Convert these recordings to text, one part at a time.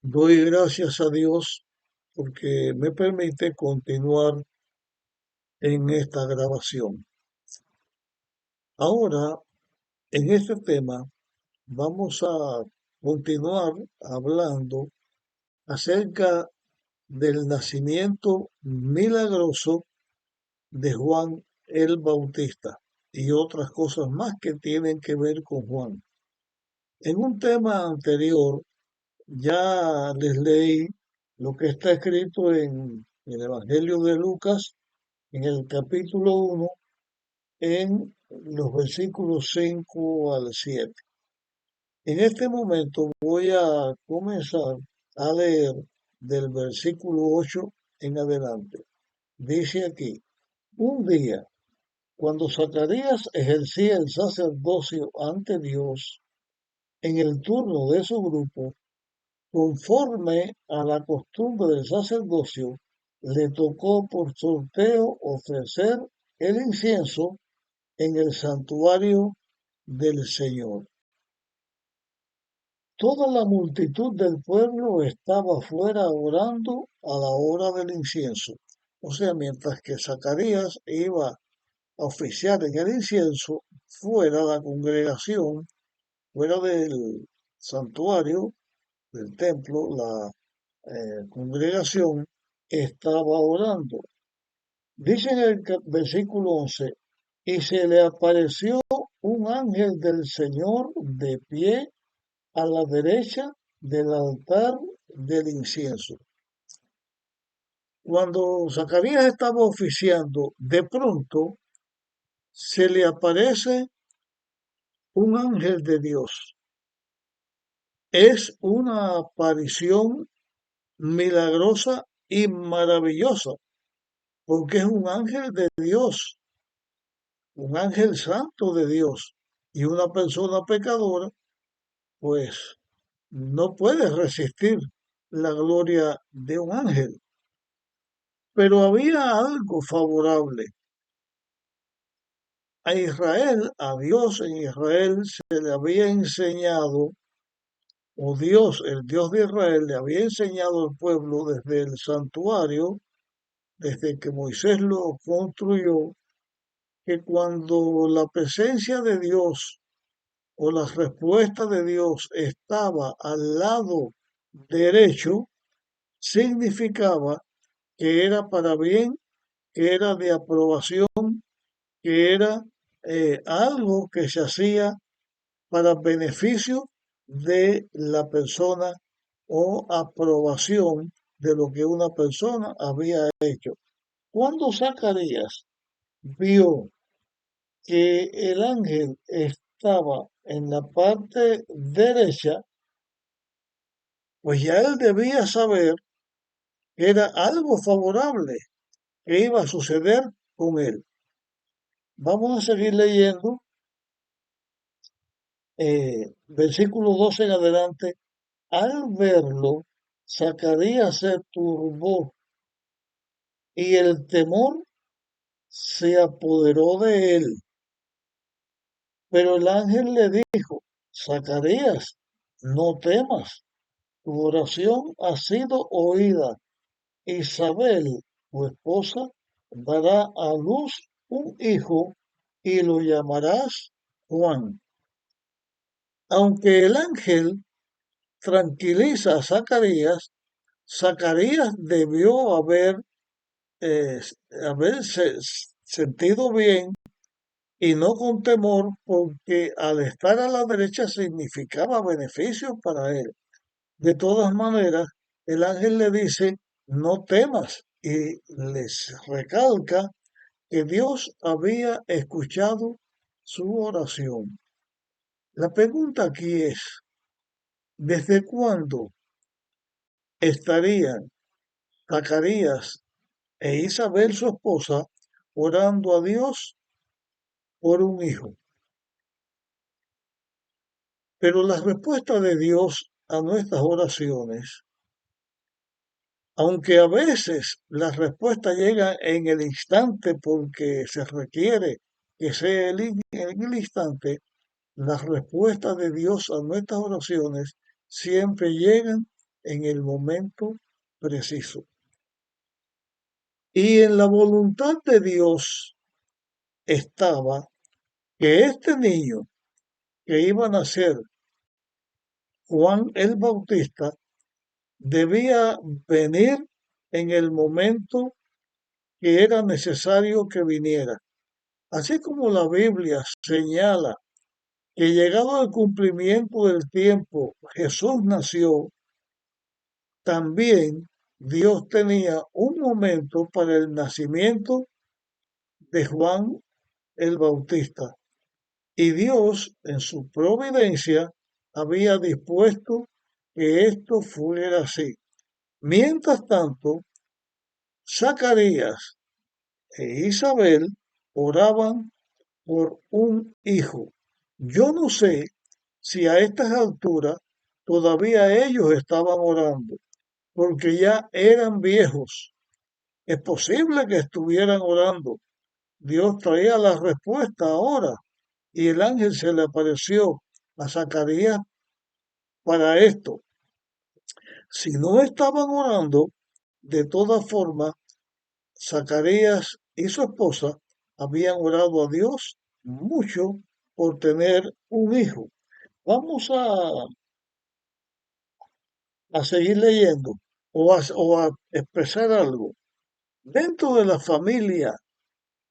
Doy gracias a Dios porque me permite continuar en esta grabación. Ahora, en este tema, vamos a continuar hablando acerca del nacimiento milagroso de Juan el Bautista y otras cosas más que tienen que ver con Juan. En un tema anterior ya les leí lo que está escrito en el Evangelio de Lucas, en el capítulo 1, en los versículos 5 al 7. En este momento voy a comenzar a leer del versículo 8 en adelante. Dice aquí, un día, cuando Zacarías ejercía el sacerdocio ante Dios, en el turno de su grupo, conforme a la costumbre del sacerdocio, le tocó por sorteo ofrecer el incienso en el santuario del Señor. Toda la multitud del pueblo estaba fuera orando a la hora del incienso. O sea, mientras que Zacarías iba a oficiar en el incienso, fuera la congregación, fuera del santuario, del templo, la congregación estaba orando. Dice en el versículo 11, y se le apareció un ángel del Señor de pie a la derecha del altar del incienso. Cuando Zacarías estaba oficiando, de pronto se le aparece un ángel de Dios. Es una aparición milagrosa y maravillosa, porque es un ángel de Dios, un ángel santo de Dios, y una persona pecadora, pues no puede resistir la gloria de un ángel. Pero había algo favorable. A Israel, a Dios en Israel se le había enseñado, o Dios, el Dios de Israel, le había enseñado al pueblo desde el santuario, desde que Moisés lo construyó, que cuando la presencia de Dios o la respuesta de Dios estaba al lado derecho, significaba que era para bien, que era de aprobación, que era algo que se hacía para beneficio de la persona o aprobación de lo que una persona había hecho. Cuando Zacarías vio que el ángel estaba en la parte derecha, pues ya él debía saber que era algo favorable que iba a suceder con él. Vamos a seguir leyendo, versículo 12 en adelante. Al verlo, Zacarías se turbó y el temor se apoderó de él. Pero el ángel le dijo, Zacarías, no temas, tu oración ha sido oída. Isabel, tu esposa, dará a luz un hijo y lo llamarás Juan. Aunque el ángel tranquiliza a Zacarías, Zacarías debió eh, haberse sentido bien y no con temor, porque al estar a la derecha significaba beneficio para él. De todas maneras, el ángel le dice, no temas, y les recalca que Dios había escuchado su oración. La pregunta aquí es, ¿desde cuándo estarían Zacarías e Isabel, su esposa, orando a Dios por un hijo? Pero la respuesta de Dios a nuestras oraciones, aunque a veces la respuesta llega en el instante porque se requiere que sea en el instante, las respuestas de Dios a nuestras oraciones siempre llegan en el momento preciso. Y en la voluntad de Dios estaba que este niño que iba a nacer, Juan el Bautista, debía venir en el momento que era necesario que viniera. Así como la Biblia señala que llegado el cumplimiento del tiempo, Jesús nació, también Dios tenía un momento para el nacimiento de Juan el Bautista. Y Dios, en su providencia, había dispuesto que esto fuera así. Mientras tanto, Zacarías e Isabel oraban por un hijo. Yo no sé si a estas alturas todavía ellos estaban orando, porque ya eran viejos. Es posible que estuvieran orando. Dios traía la respuesta ahora y el ángel se le apareció a Zacarías para esto. Si no estaban orando, de todas formas, Zacarías y su esposa habían orado a Dios mucho por tener un hijo. Vamos a seguir leyendo o a expresar algo. Dentro de la familia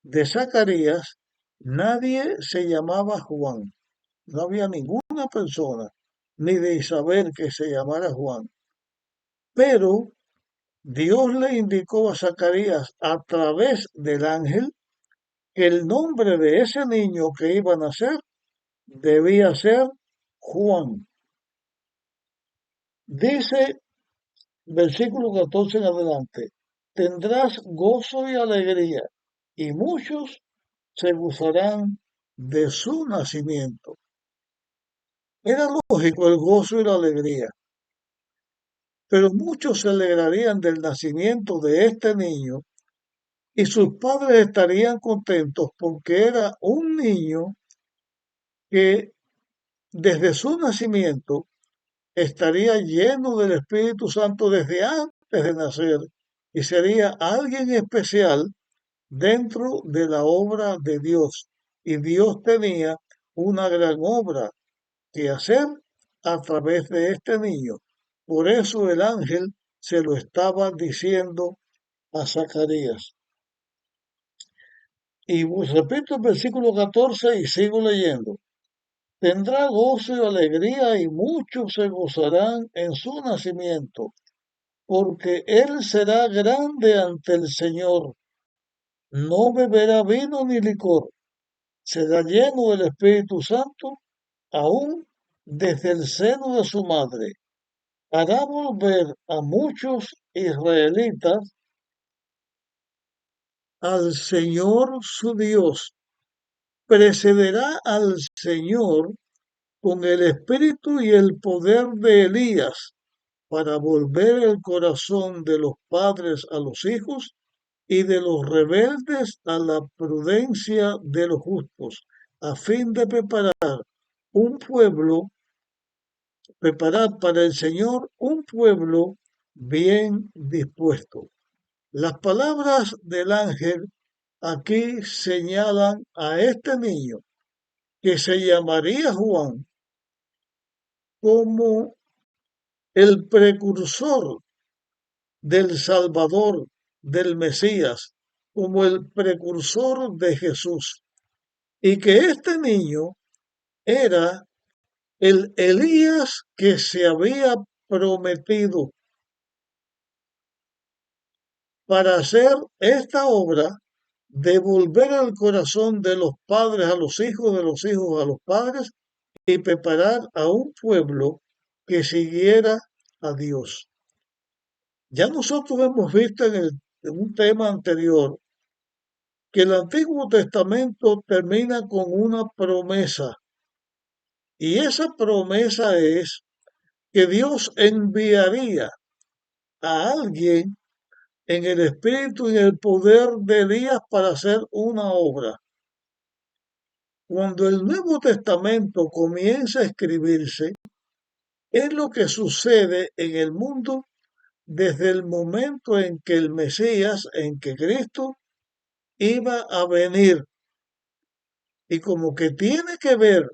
de Zacarías, nadie se llamaba Juan. No había ninguna persona, ni de Isabel, que se llamara Juan. Pero Dios le indicó a Zacarías a través del ángel que el nombre de ese niño que iba a nacer debía ser Juan. Dice versículo 14 en adelante, tendrás gozo y alegría, y muchos se gozarán de su nacimiento. Era lógico el gozo y la alegría, pero muchos se alegrarían del nacimiento de este niño y sus padres estarían contentos porque era un niño que desde su nacimiento estaría lleno del Espíritu Santo desde antes de nacer y sería alguien especial dentro de la obra de Dios. Y Dios tenía una gran obra que hacer a través de este niño. Por eso el ángel se lo estaba diciendo a Zacarías. Y repito el versículo 14 y sigo leyendo. Tendrá gozo y alegría y muchos se gozarán en su nacimiento, porque él será grande ante el Señor. No beberá vino ni licor, será lleno del Espíritu Santo, aún desde el seno de su madre. Hará volver a muchos israelitas al Señor su Dios. Precederá al Señor con el espíritu y el poder de Elías para volver el corazón de los padres a los hijos y de los rebeldes a la prudencia de los justos, a fin de un pueblo, preparar para el Señor un pueblo bien dispuesto. Las palabras del ángel aquí señalan a este niño que se llamaría Juan como el precursor del Salvador, del Mesías, como el precursor de Jesús. Y que este niño era el Elías que se había prometido para hacer esta obra de volver al corazón de los padres a los hijos, de los hijos a los padres y preparar a un pueblo que siguiera a Dios. Ya nosotros hemos visto en un tema anterior que el Antiguo Testamento termina con una promesa y esa promesa es que Dios enviaría a alguien en el espíritu y en el poder de Elías para hacer una obra. Cuando el Nuevo Testamento comienza a escribirse, Es lo que sucede en el mundo desde el momento en que el Mesías, en que Cristo iba a venir. Y como que tiene que ver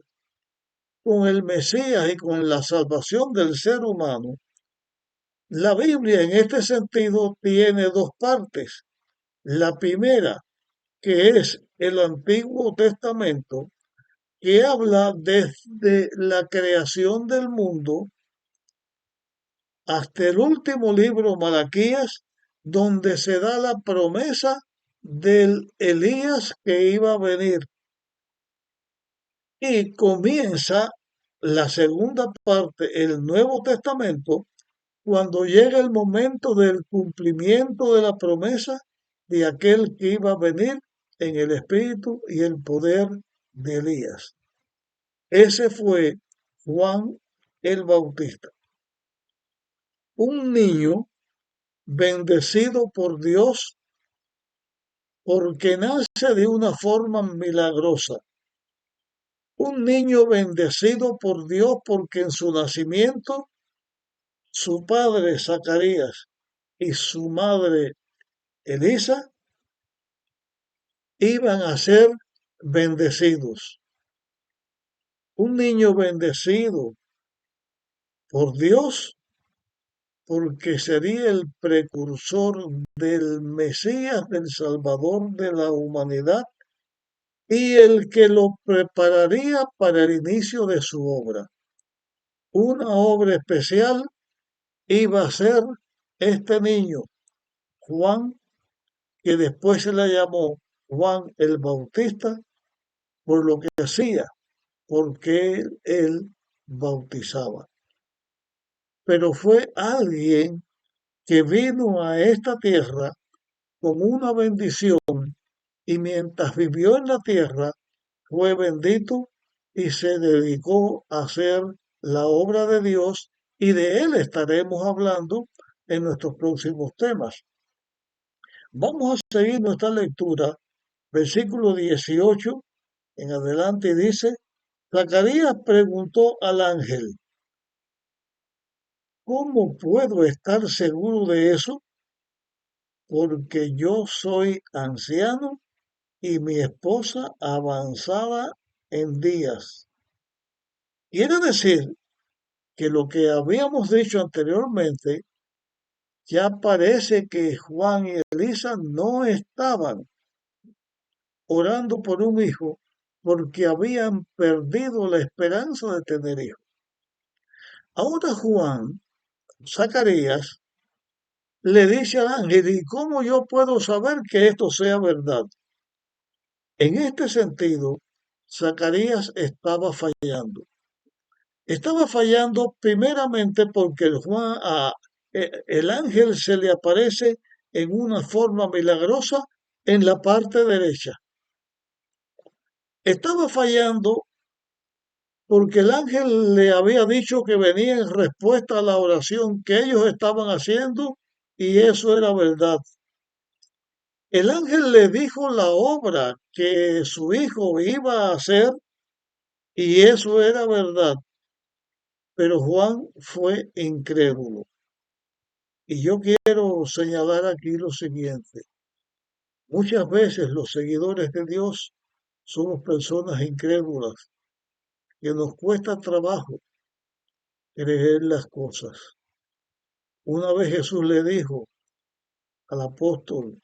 con el Mesías y con la salvación del ser humano, la Biblia en este sentido tiene dos partes. La primera, que es el Antiguo Testamento, que habla desde la creación del mundo hasta el último libro, Malaquías, donde se da la promesa del Elías que iba a venir. Y comienza la segunda parte, el Nuevo Testamento, cuando llega el momento del cumplimiento de la promesa de aquel que iba a venir en el espíritu y el poder de Elías. Ese fue Juan el Bautista, un niño bendecido por Dios porque nace de una forma milagrosa. Un niño bendecido por Dios porque en su nacimiento su padre Zacarías y su madre Elisa iban a ser bendecidos. Un niño bendecido por Dios porque sería el precursor del Mesías, del Salvador de la humanidad y el que lo prepararía para el inicio de su obra. Una obra especial iba a ser este niño, Juan, que después se le llamó Juan el Bautista, por lo que hacía, porque él bautizaba. Pero fue alguien que vino a esta tierra con una bendición y mientras vivió en la tierra fue bendito y se dedicó a hacer la obra de Dios y de él estaremos hablando en nuestros próximos temas. Vamos a seguir nuestra lectura, versículo 18 en adelante dice, Zacarías preguntó al ángel, ¿cómo puedo estar seguro de eso? Porque yo soy anciano y mi esposa avanzada en días. Quiere decir que lo que habíamos dicho anteriormente, ya parece que Juan y Elisa no estaban orando por un hijo porque habían perdido la esperanza de tener hijos. Ahora Juan, Zacarías, le dice al ángel, ¿y cómo yo puedo saber que esto sea verdad? En este sentido, Zacarías estaba fallando. Estaba fallando primeramente porque el ángel se le aparece en una forma milagrosa en la parte derecha. Estaba fallando porque el ángel le había dicho que venía en respuesta a la oración que ellos estaban haciendo y eso era verdad. El ángel le dijo la obra que su hijo iba a hacer y eso era verdad, pero Juan fue incrédulo. Y yo quiero señalar aquí lo siguiente. Muchas veces los seguidores de Dios somos personas incrédulas que nos cuesta trabajo creer las cosas. Una vez Jesús le dijo al apóstol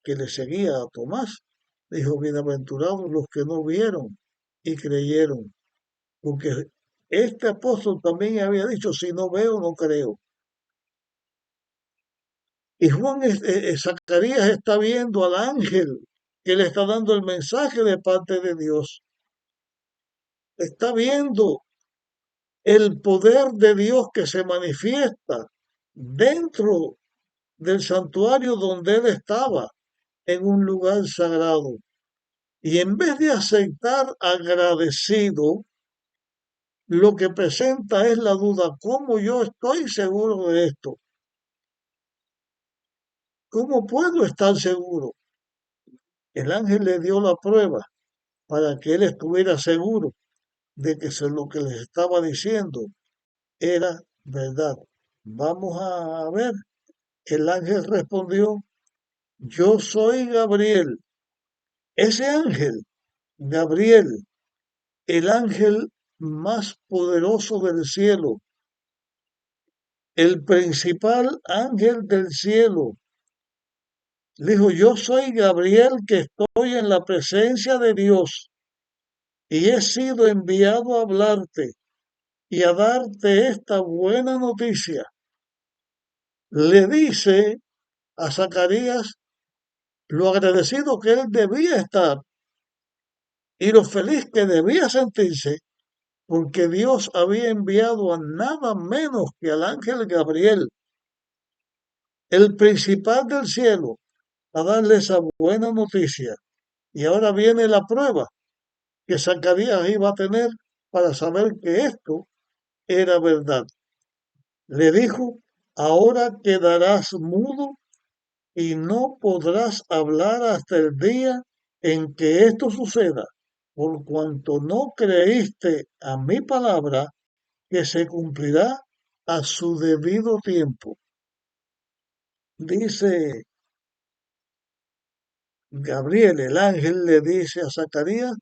que le seguía a Tomás, dijo, bienaventurados los que no vieron y creyeron, porque este apóstol también había dicho, si no veo, no creo. Y Zacarías está viendo al ángel que le está dando el mensaje de parte de Dios. Está viendo el poder de Dios que se manifiesta dentro del santuario donde él estaba, en un lugar sagrado. Y en vez de aceptar agradecido, lo que presenta es la duda, ¿cómo yo estoy seguro de esto? ¿Cómo puedo estar seguro? El ángel le dio la prueba para que él estuviera seguro de que es lo que les estaba diciendo era verdad. Vamos a ver. El ángel respondió, yo soy Gabriel. Ese ángel, Gabriel, el ángel más poderoso del cielo, el principal ángel del cielo. Dijo, yo soy Gabriel que estoy en la presencia de Dios y he sido enviado a hablarte y a darte esta buena noticia. Le dice a Zacarías lo agradecido que él debía estar y lo feliz que debía sentirse porque Dios había enviado a nada menos que al ángel Gabriel, el principal del cielo, a darle esa buena noticia. Y ahora viene la prueba que Zacarías iba a tener para saber que esto era verdad. Le dijo, ahora quedarás mudo y no podrás hablar hasta el día en que esto suceda, por cuanto no creíste a mi palabra, que se cumplirá a su debido tiempo. Dice Gabriel, el ángel le dice a Zacarías,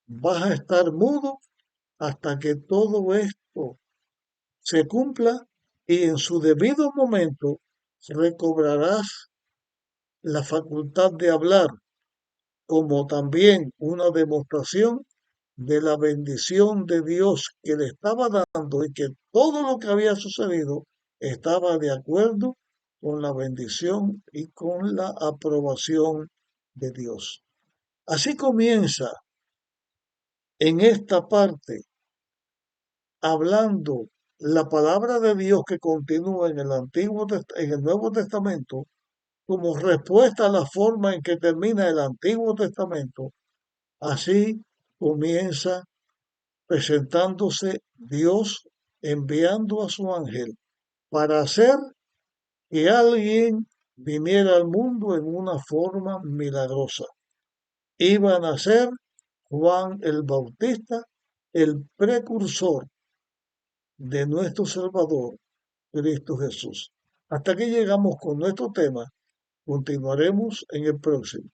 vas a estar mudo hasta que todo esto se cumpla y en su debido momento recobrarás la facultad de hablar, como también una demostración de la bendición de Dios que le estaba dando y que todo lo que había sucedido estaba de acuerdo con la bendición y con la aprobación de Dios. Así comienza en esta parte hablando la palabra de Dios que continúa en el en el Nuevo Testamento como respuesta a la forma en que termina el Antiguo Testamento. Así comienza presentándose Dios enviando a su ángel para hacer que alguien viniera al mundo en una forma milagrosa. Iba a nacer Juan el Bautista, el precursor de nuestro Salvador, Cristo Jesús. Hasta aquí llegamos con nuestro tema. Continuaremos en el próximo.